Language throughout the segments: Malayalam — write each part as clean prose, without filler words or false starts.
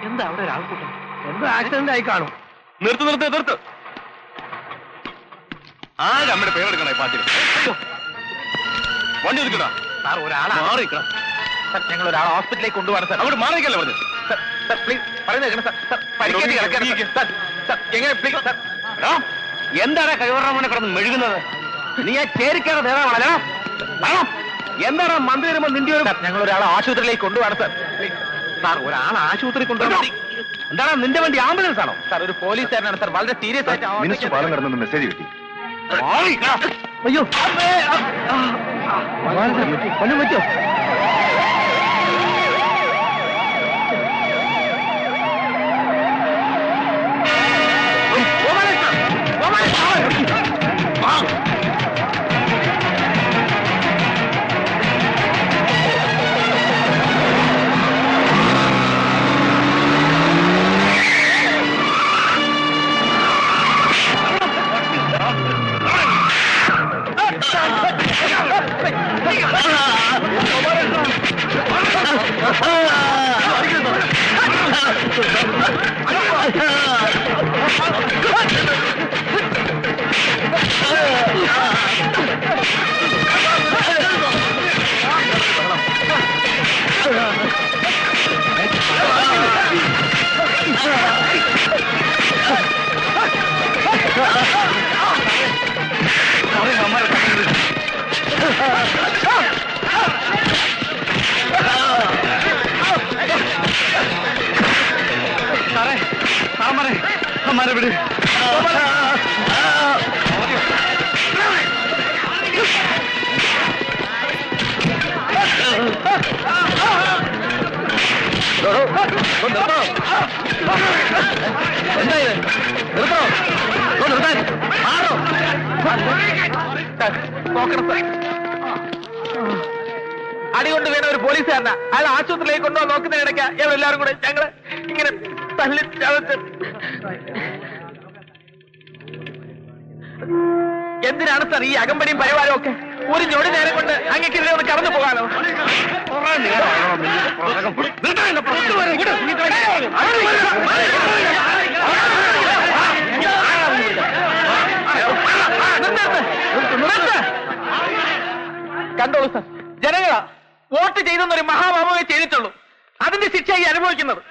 എന്താ അവിടെ ഒരാൾക്കൂട്ടം? എന്തോ ആക്സിഡന്റ് ആയി കാണും. നിർത്ത്. ആരുടെ അമ്മയുടെ പേരെടുക്കണേ പാട്ടിൽ? വണ്ടി എടുക്കടാ. സാർ ഒരാളെ മാറിക്കണം. സാർ ഞങ്ങൾ ഒരാളെ ഹോസ്പിറ്റലിലേക്ക് കൊണ്ടുപോകാൻ. സാർ അവിടെ മാറിക്കല്ലേ പറഞ്ഞു. സാർ പ്ലീസ് പറയുന്നത് സാർ പരിക്കേറ്റ് കിടക്കാൻ. സാർ എങ്ങനെ പ്ലീസ് സാർ. എന്താണ് കൈവറമനെ കിടന്ന് മെഴുകുന്നത്? നീ ആ ചേരിക്കാതെ നേതാവാണല്ലോ. എന്താണ് മന്ത്രി വരുമ്പോ നിന്റെ ഒരു ഞങ്ങൾ ഒരാളെ ആശുപത്രിയിലേക്ക് കൊണ്ടുപോകാൻ. സാർ സാർ ഒരാളെ ആശുപത്രി കൊണ്ടുപോകാൻ. എന്താണ് നിന്റെ വണ്ടി ആംബുലൻസ് ആണോ? സാർ ഒരു പോലീസുകാരനാണ് സാർ. വളരെ സീരിയസ് ആയിട്ട് മിനിസ്റ്റർ പാലം കിടന്നു മെസ്സേജ് കിട്ടി. അയ്യോ കൊല്ലം പറ്റോ? हमारे बड़े അടികൊണ്ട് വീണ ഒരു പോലീസുകാരനാ. അയാൾ ആശുപത്രിയിലേക്ക് കൊണ്ടുപോകാൻ നോക്കുന്നതിനിടയ്ക്ക് ഞങ്ങളെല്ലാവരും കൂടെ ഞങ്ങള് ഇങ്ങനെ തള്ളി ചവച്ച്. എന്തിനാണ് സാർ ഈ അകമ്പടിയും പരിവാരവും ഒക്കെ? ഒരു ഞൊടി നേരം കൊണ്ട് അങ്ങേക്കെതിരെ ഒന്ന് കടന്നു പോകാനോ? കണ്ടോളൂ സാർ, ജനങ്ങളാ വോട്ട് ചെയ്തെന്നൊരു മഹാപാപമേ ചെയ്തിട്ടുള്ളൂ. അതിന്റെ ശിക്ഷയായി അനുഭവിക്കുന്നത്.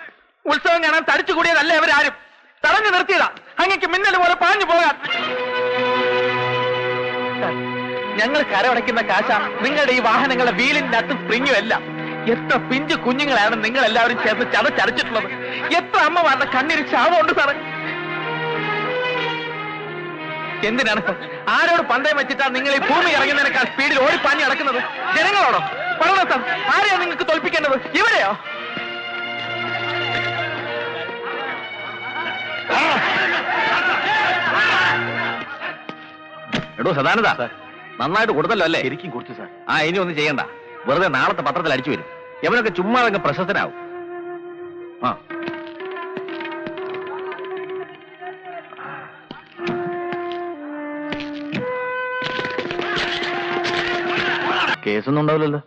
ഉത്സവം കാണാൻ തടിച്ചുകൂടിയതല്ല ഇവരാരും. തടഞ്ഞു നിർത്തിയതാ അങ്ങേക്ക് മിന്നൽ പോലെ പാഞ്ഞു പോകാൻ. ഞങ്ങൾ കരമടയ്ക്കുന്ന കാശ നിങ്ങളുടെ ഈ വാഹനങ്ങളുടെ വീലിന്റെ അകത്ത് സ്പ്രിങ്ങുമല്ല. എത്ര പിഞ്ചു കുഞ്ഞുങ്ങളാണ് നിങ്ങൾ എല്ലാവരും ചേർന്ന് ചതച്ചരച്ചിട്ടുള്ളത്. എത്ര അമ്മമാരുടെ കണ്ണീര് ശാപമുണ്ട് സാറ്. എന്തിനാണ് സാർ ആരോട് പന്തയം വെച്ചിട്ടാണ് നിങ്ങൾ ഈ ഭൂമി ഇറങ്ങുന്നതിനേക്കാൾ സ്പീഡിൽ ഓടിപ്പാഞ്ഞ് നടക്കുന്നത്? ജനങ്ങളോടോ? പറയണോ സാർ, ആരെയാണ് നിങ്ങൾക്ക് തോൽപ്പിക്കേണ്ടത്? ഇവരെയോ? എടോ സദാനന്ദ, നന്നായിട്ട് കൊടുത്തല്ലോ അല്ലേ? ശരിക്കും കൊടുത്തു സാർ. ഇനി ഒന്നും ചെയ്യണ്ട. വെറുതെ നാളത്തെ പത്രത്തിൽ അടിച്ചു വരും. എവനൊക്കെ ചുമ്മാ അങ്ങ് പ്രശസ്തനാവും. കേസൊന്നും ഉണ്ടാവില്ലല്ലോ.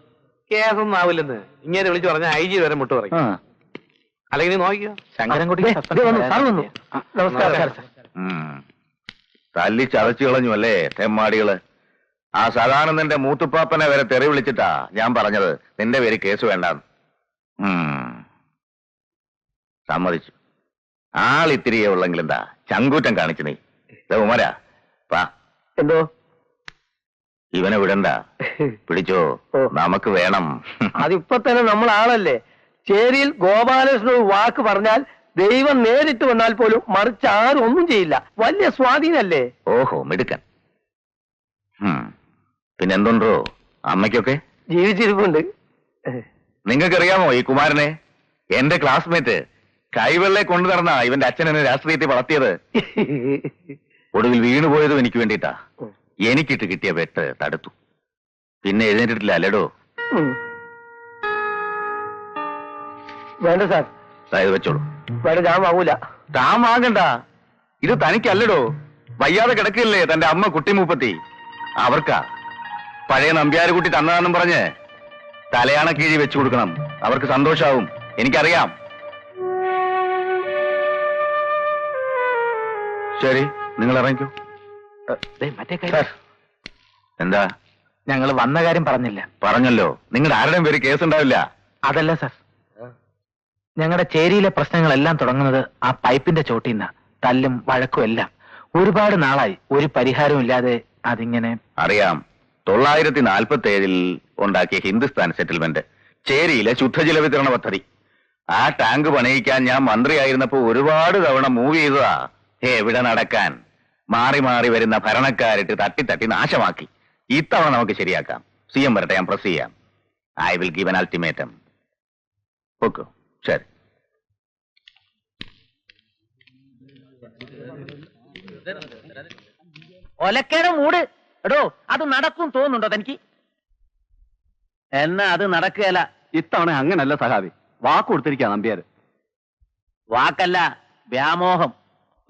കേസൊന്നും ആവില്ലെന്ന് ഇങ്ങനെ വിളിച്ചു പറഞ്ഞ IG വരെ മുട്ട് പറയും. അല്ലെങ്കിൽ നീ നോക്കിയോ, ശങ്കരൻകുട്ടി നമസ്കാരം. തല്ലി ചതച്ചു കളഞ്ഞു അല്ലേ തെമ്മാടികള്. ആ സദാനന്ദന്റെ മൂത്തുപ്പാപ്പനെ വരെ തെറി വിളിച്ചിട്ടാ ഞാൻ പറഞ്ഞത് നിന്റെ പേര് കേസ് വേണ്ടാന്ന്. സമ്മതിച്ചു. ആളിത്തിരിയെ ഉള്ളെങ്കിൽ എന്താ ചങ്കൂറ്റം കാണിച്ചു നീ. ഉമരാ പാ. എന്തോ ഇവനെ വിടണ്ട, പിടിച്ചോ, നമുക്ക് വേണം. അതിപ്പോ തന്നെ നമ്മൾ ആളല്ലേ. ചേരിയിൽ ഗോപാലകൃഷ്ണൻ വാക്ക് പറഞ്ഞാൽ ദൈവം നേരിട്ട് വന്നാൽ പോലും മറിച്ച് ആരും ഒന്നും ചെയ്യില്ല. വലിയ സ്വാധീനല്ലേ. ഓഹോ മിടുക്കൻ. പിന്നെ എന്തുണ്ടോ അമ്മയ്ക്കൊക്കെ? ജീവിച്ചിരിപ്പുണ്ട്. നിങ്ങൾക്കറിയാമോ ഈ കുമാരനെ? എന്റെ ക്ലാസ്മേറ്റ് കൈവെള്ളെ കൊണ്ടു നടന്ന ഇവന്റെ അച്ഛനെന്നെ രാഷ്ട്രീയത്തിൽ വളർത്തിയത്. ഒടുവിൽ വീണുപോയതും എനിക്ക് വേണ്ടിയിട്ടാ. എനിക്കിട്ട് കിട്ടിയ വെട്ട് തടുത്തു. പിന്നെ എഴുന്നേറ്റിട്ടില്ല അല്ലേടോ? വേണ്ട സാർ. ഇത് വെച്ചോളൂ. വേണ്ട, ഞാൻ വാങ്ങൂല. താൻ വാങ്ങണ്ട. ഇത് തനിക്കല്ലടോ. വയ്യാതെ കിടക്കില്ലേ തന്റെ അമ്മ കുട്ടിമൂപ്പത്തി. അവർക്കാ. പഴയ നമ്പ്യാരുകുട്ടി തന്നതാണെന്നും പറഞ്ഞ് തലയാണ കീഴി വെച്ചു കൊടുക്കണം. അവർക്ക് സന്തോഷാവും. എനിക്കറിയാം. ശരി, നിങ്ങൾ ഇറങ്ങിക്കോ. മറ്റേ സാർ, എന്താ? ഞങ്ങൾ വന്ന കാര്യം പറഞ്ഞില്ല. പറഞ്ഞല്ലോ, നിങ്ങളുടെ ആരുടെയും പേര് കേസ് ഉണ്ടാവില്ല. അതല്ല സാർ, ഞങ്ങളുടെ ചേരിയിലെ പ്രശ്നങ്ങളെല്ലാം തുടങ്ങുന്നത് ആ പൈപ്പിന്റെ ചോട്ടിന്ന തല്ലും വഴക്കും എല്ലാം. ഒരുപാട് നാളായി ഒരു പരിഹാരവും ഇല്ലാതെ അതിങ്ങനെ. അറിയാം, 947 ഉണ്ടാക്കിയ ഹിന്ദുസ്ഥാൻ സെറ്റിൽമെന്റ്, ചേരിയിലെ ശുദ്ധജല വിതരണ പദ്ധതി. ആ ടാങ്ക് പണിയിക്കാൻ ഞാൻ മന്ത്രിയായിരുന്നപ്പോ ഒരുപാട് തവണ മൂവ് ചെയ്തതാ. എവിടെ നടക്കാൻ? മാറി മാറി വരുന്ന ഭരണക്കാരിട്ട് തട്ടി തട്ടി നാശമാക്കി. ഇത്തവണ നമുക്ക് ശരിയാക്കാം. CM വരട്ടെ, ഞാൻ പ്രസ് ചെയ്യാം. I will give an ultimatum. Okay, ശരി. ഒലക്കേടെ മൂട്. എടോ, അത് നടക്കും തോന്നുന്നുണ്ടോ തനിക്ക്? എന്നാ അത് നടക്കുകയല്ല. ഇത്തവണ അങ്ങനല്ല സഹാബി, വാക്ക് കൊടുത്തിരിക്കാ നമ്പ്യാര്. വാക്കല്ല, വ്യാമോഹം.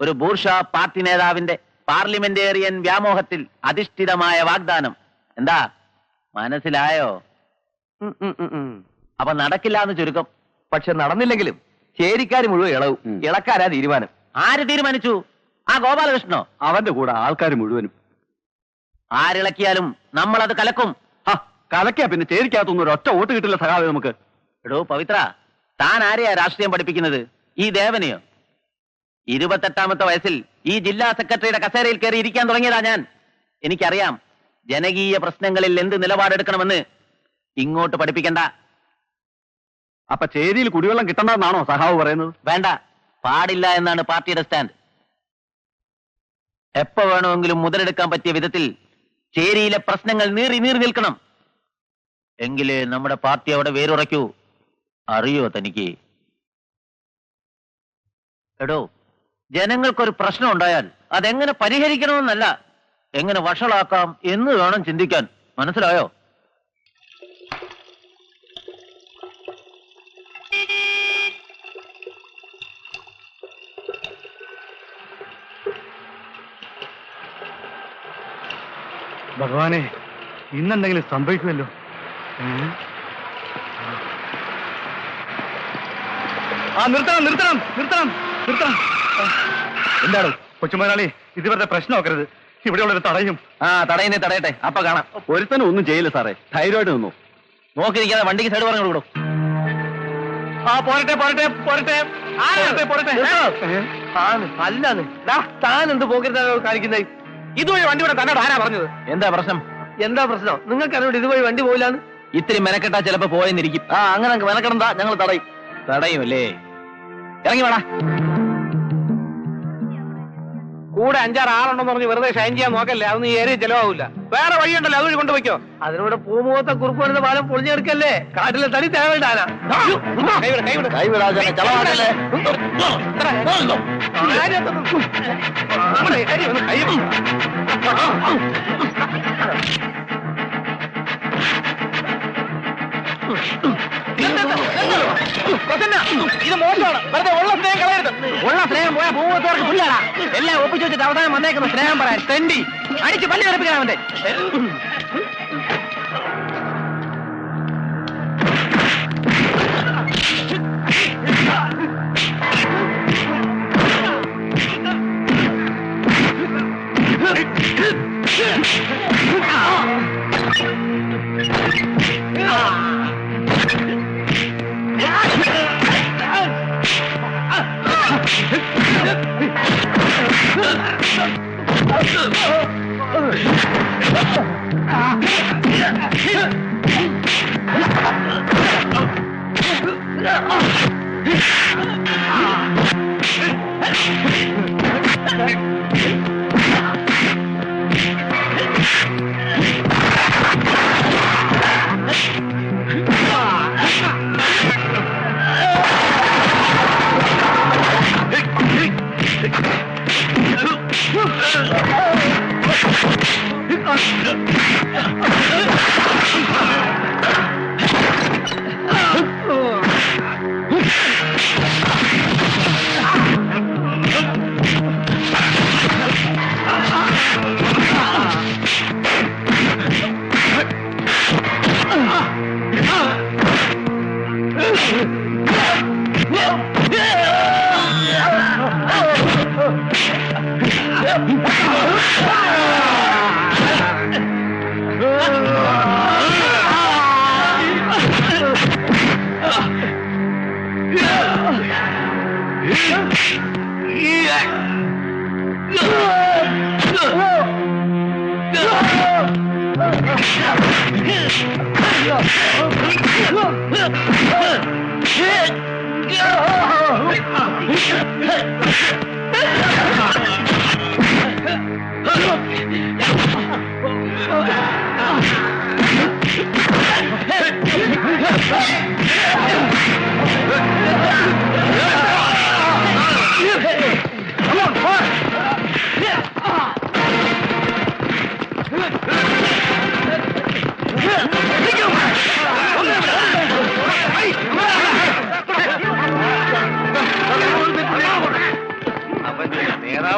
ഒരു ബൂർഷ പാർട്ടി നേതാവിന്റെ പാർലമെന്റേറിയൻ വ്യാമോഹത്തിൽ അധിഷ്ഠിതമായ വാഗ്ദാനം. എന്താ, മനസ്സിലായോ? അപ്പൊ നടക്കില്ല എന്ന് ചുരുക്കം. പക്ഷെ നടന്നില്ലെങ്കിലും ചേരിക്കാര് മുഴുവൻ ഇളവും. ഇളക്കാരാ തീരുമാനം. ആര് തീരുമാനിച്ചു? ആ ഗോപാലകൃഷ്ണനോ? അവന്റെ കൂടെ ആൾക്കാർ മുഴുവനും. ആരിളക്കിയാലും നമ്മളത് കലക്കും. കലക്കാ പിന്നെ ചേരിക്കകത്തൊന്നും ഒരു ഒറ്റ വോട്ട് കിട്ടില്ല സഹാബി നമുക്ക്. എടോ പവിത്ര, താൻ ആരെയാ രാഷ്ട്രീയം പഠിപ്പിക്കുന്നത്? ഈ ദേവനെയോ? 28ാമത്തെ വയസ്സിൽ ഈ ജില്ലാ സെക്രട്ടറിയുടെ കസേരയിൽ കയറി ഇരിക്കാൻ തുടങ്ങിയതാ ഞാൻ. എനിക്കറിയാം ജനകീയ പ്രശ്നങ്ങളിൽ എന്ത് നിലപാടെടുക്കണമെന്ന്. ഇങ്ങോട്ട് പഠിപ്പിക്കണ്ട. അപ്പൊ ചേരിയിൽ കുടിവെള്ളം കിട്ടണ്ടെന്നാണോ സഹാബ് പറയുന്നത്? വേണ്ട, പാടില്ല എന്നാണ് പാർട്ടിയുടെ സ്റ്റാൻഡ്. എപ്പോ വേണമെങ്കിലും മുതലെടുക്കാൻ പറ്റിയ വിധത്തിൽ ചേരിയിലെ പ്രശ്നങ്ങൾ നീറി നിൽക്കണം. എങ്കിലേ നമ്മുടെ പാർട്ടി അവിടെ വേരുറയ്ക്കൂ. അറിയോ തനിക്ക്? എടോ, ജനങ്ങൾക്കൊരു പ്രശ്നം ഉണ്ടായാൽ അതെങ്ങനെ പരിഹരിക്കണമെന്നല്ല, എങ്ങനെ വഷളാക്കാം എന്ന് വേണം ചിന്തിക്കാൻ. മനസ്സിലായോ? ഭഗവാനെ, ഇന്നെന്തെങ്കിലും സംഭവിക്കുമല്ലോ. നിർത്തണം നിർത്തണം നിർത്തണം നിർത്തണം. എന്താണ് കൊച്ചുമോനാളി, ഇതുവരെ പ്രശ്നം നോക്കരുത്. ഇവിടെയുള്ളൊരു തടയും. തടയുന്നേ തടയട്ടെ, അപ്പൊ കാണാം. ഒരുത്തനും ഒന്നും ചെയ്യില്ല സാറേ, ധൈര്യമായിട്ട് നിന്നു. നോക്കിയിരിക്കാതെ വണ്ടിക്ക് സൈഡ് പറഞ്ഞു കൊടുക്കും. പോരട്ടെ പോരട്ടെ പോരട്ടെ പോരട്ടെ. അല്ലാന്ന് താൻ എന്ത് പോകരുത് കാണിക്കുന്നത്? ഇതുവഴി വണ്ടി ഇവിടെ തന്നോട് ആരാ പറഞ്ഞത്? എന്താ പ്രശ്നം? എന്താ പ്രശ്നം? നിങ്ങൾക്ക് അറിയോട് ഇതുവഴി വണ്ടി പോയില്ലാന്ന്? ഇത്തിരി മെനക്കെട്ടാ ചിലപ്പോ പോയെന്നിരിക്കും. അങ്ങനെ മെനക്കെടണ്ട, ഞങ്ങൾ തടയും. തടയുമല്ലേ? ഇറങ്ങി വേടാ. കൂടെ 5-6 ആളുണ്ടെന്ന് പറഞ്ഞ് വെറുതെ ഷൈൻ ചെയ്യാൻ നോക്കല്ലേ. അതൊന്നും ഈ ഏരിയ ചെലവാവില്ല. വേറെ വഴിയുണ്ടല്ലോ, അതുവഴി കൊണ്ടുപോയിക്കോ. അതിനൂടെ പൂമുഖത്തെ കുറുപ്പ് വരുന്ന പാലം പൊളിഞ്ഞെടുക്കല്ലേ? കാട്ടിലെ തടി തേവണ്ടാനാ. ഇത് മോശമാണ്. വെറുതെ ഉള്ള സ്നേഹം കളയരുത്. ഉള്ള സ്നേഹം പോയാൽ പൂമുഖത്തോർക്ക് പുല്ലാടാ. എല്ലാം ഒപ്പിച്ചു വെച്ചിട്ട് അവസാനം വന്നേക്കുന്ന സ്നേഹം പറയാൻ തെണ്ടി അടിച്ച് പല്ലി ഉറപ്പിക്കണം അവന്റെ.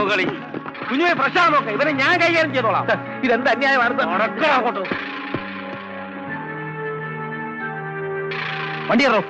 കഞ്ചാവ് കളി. കുഞ്ഞുവെ ഫ്രഷാ നോക്ക, ഇവനെ ഞാൻ കൈകാര്യം ചെയ്തോളാം. ഇതെന്ത് അന്യായമാണ് സാർ? വണ്ടി കയറോ.